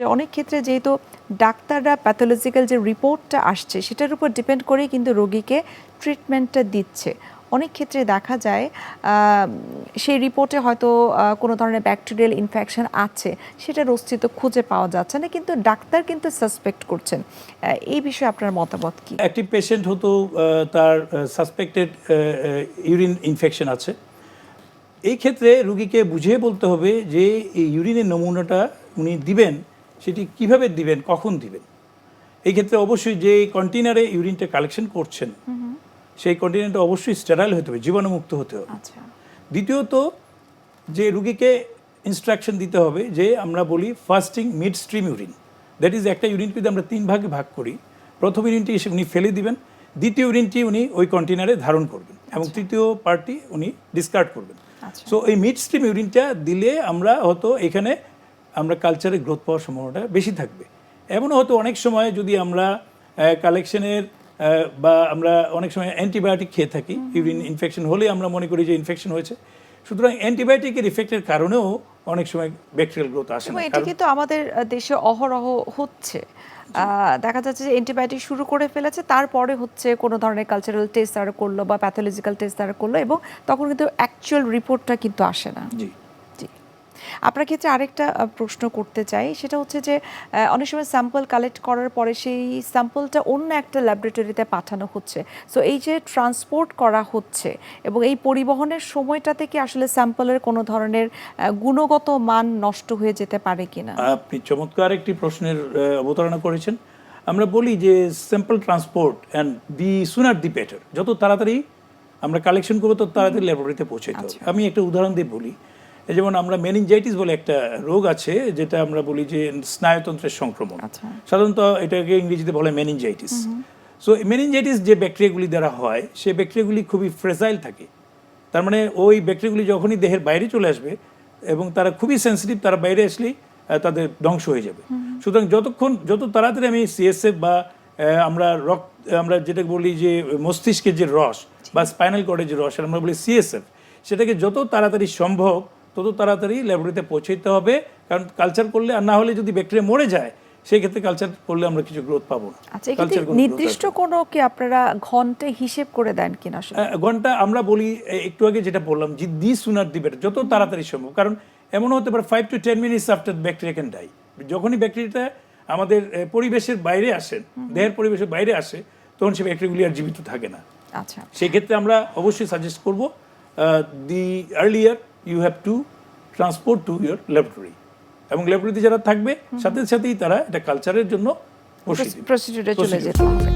অনেক ক্ষেত্রে যেহেতু ডাক্তাররা প্যাথোলজিক্যাল যে রিপোর্টটা আসছে সেটার উপর ডিপেন্ড করেই কিন্তু রোগীকে ট্রিটমেন্টটা দিচ্ছে। অনেক ক্ষেত্রে দেখা যায় সেই রিপোর্টে হয়তো কোনো ধরনের ব্যাকটেরিয়াল ইনফেকশন আছে, সেটার অস্তিত্ব খুঁজে পাওয়া যাচ্ছে না, কিন্তু ডাক্তার কিন্তু সাসপেক্ট করছেন। এই বিষয়ে আপনার মতামত কি? একটি পেশেন্ট হতো তার সাসপেক্টেড ইউরিন ইনফেকশন আছে। এই ক্ষেত্রে রুগীকে বুঝিয়ে বলতে হবে যে এই ইউরিনের নমুনাটা উনি দিবেন সেটি কিভাবে দিবেন, কখন দিবেন। এই ক্ষেত্রে অবশ্যই যে কন্টেনারে ইউরিনটা কালেকশন করছেন সেই কন্টেনারটা অবশ্যই স্টেরাইল হতে হবে, জীবাণুমুক্ত হতে হবে। দ্বিতীয়ত যে রুগীকে ইনস্ট্রাকশন দিতে হবে যে আমরা বলি fasting mid stream urine, that is একটা ইউরিনকে যদি আমরা 3 ভাগে ভাগ করি, প্রথম ইউরিনটি এসে উনি ফেলে দিবেন, দ্বিতীয় ইউরিনটি উনি ওই কন্টেনারে ধারণ করবেন এবং তৃতীয় পার্টটি উনি ডিসকার্ড করবেন। সো এই মিড স্ট্রিম ইউরিনটা দিলে আমরা হয়তো এখানে আমরা কালচারে গ্রোথ পাওয়ার সম্ভাবনাটা বেশি থাকবে। এমনও হয়তো অনেক সময় যদি আমরা কালেকশনের বা আমরা অনেক সময় অ্যান্টিবায়োটিক খেয়ে থাকি, ইউরিন ইনফেকশন হলে আমরা মনে করি যে ইনফেকশন হয়েছে, সুতরাং অ্যান্টিবায়োটিকের ইফেক্টের কারণেও অনেক সময় ব্যাকটেরিয়াল গ্রোথ আসে না। এটা কিন্তু আমাদের দেশে অহরহ হচ্ছে। দেখা যাচ্ছে যে অ্যান্টিবায়োটিক শুরু করে ফেলেছে, তারপরে হচ্ছে কোনো ধরনের কালচারাল টেস্ট তারা করলো বা প্যাথোলজিক্যাল টেস্ট তারা করলো, এবং তখন কিন্তু অ্যাকচুয়াল রিপোর্টটা কিন্তু আসে না। জি জি, আপনার ক্ষেত্রে আরেকটা প্রশ্ন করতে চাই, সেটা হচ্ছে যে অনেক সময় স্যাম্পল কালেক্ট করার পরে সেই স্যাম্পলটা অন্য একটা ল্যাবরেটরিতে পাঠানো হচ্ছে। সো এই যে ট্রান্সপোর্ট করা হচ্ছে এবং এই পরিবহনের সময়টাতে কি আসলে স্যাম্পলের কোনো ধরনের গুণগত মান নষ্ট হয়ে যেতে পারে কিনা? আপনি চমৎকার একটি প্রশ্নের অবতারণা করেছেন। আমরা বলি যে sample transport and the sooner the better, যত তাড়াতাড়ি আমরা কালেকশন করবো তত তাড়াতাড়ি ল্যাবরেটরিতে পৌঁছাতে হবে। আমি একটা উদাহরণ দিয়ে বলি, যেমন আমরা মেনিনজাইটিস বলে একটা রোগ আছে, যেটা আমরা বলি যে স্নায়ুতন্ত্রের সংক্রমণ। সাধারণত এটাকে ইংরেজিতে বলে মেনিনজাইটিস। সো মেনিনজাইটিস যে ব্যাকটেরিয়াগুলি দ্বারা হয়, সেই ব্যাকটেরিয়াগুলি খুবই ফ্রেজাইল থাকে। তার মানে ওই ব্যাকটেরিয়াগুলি যখনই দেহের বাইরে চলে আসবে এবং তারা খুবই সেন্সিটিভ, তারা বাইরে আসলেই তাদের ধ্বংস হয়ে যাবে। সুতরাং যত তাড়াতাড়ি আমি সিএসএফ বা আমরা যেটা বলি যে মস্তিষ্কের যে রস বা স্পাইনাল কর্ডের যে রস, আমরা বলি সিএসএফ, সেটাকে যত তাড়াতাড়ি সম্ভব তত তাড়াতাড়ি ল্যাবরেটরিতে পৌঁছাতে হবে। কারণ কালচার করলে, আর না হলে যদি ব্যাকটেরিয়া মরে যায়, সেই ক্ষেত্রে কালচার করলে আমরা কিছু গ্রোথ পাবো না। নির্দিষ্ট কোনো কি আপনারা ঘন্টা হিসেব করে দেন কিনা? ঘন্টা আমরা বলি একটু আগে যেটা বললাম যে দি সুনার দি বেটার, যত তাড়াতাড়ি সম্ভব। কারণ এমন হতে পারে 5 to 10 minutes after bacteria can die. যখনই ব্যাকটেরিয়াটা আমাদের পরিবেশের বাইরে আসেন, দেহের পরিবেশের বাইরে আসে, তখন সেই ব্যাকটেরিয়াগুলি আর জীবিত থাকে না। আচ্ছা, সেই ক্ষেত্রে আমরা অবশ্যই সাজেস্ট করব the earlier you have to transport to your laboratory, এবং ল্যাবরেটরিতে যারা থাকবে সাথে সাথেই তারা এটা কালচারের জন্য প্রসিডিউরে চলে যেতে হবে।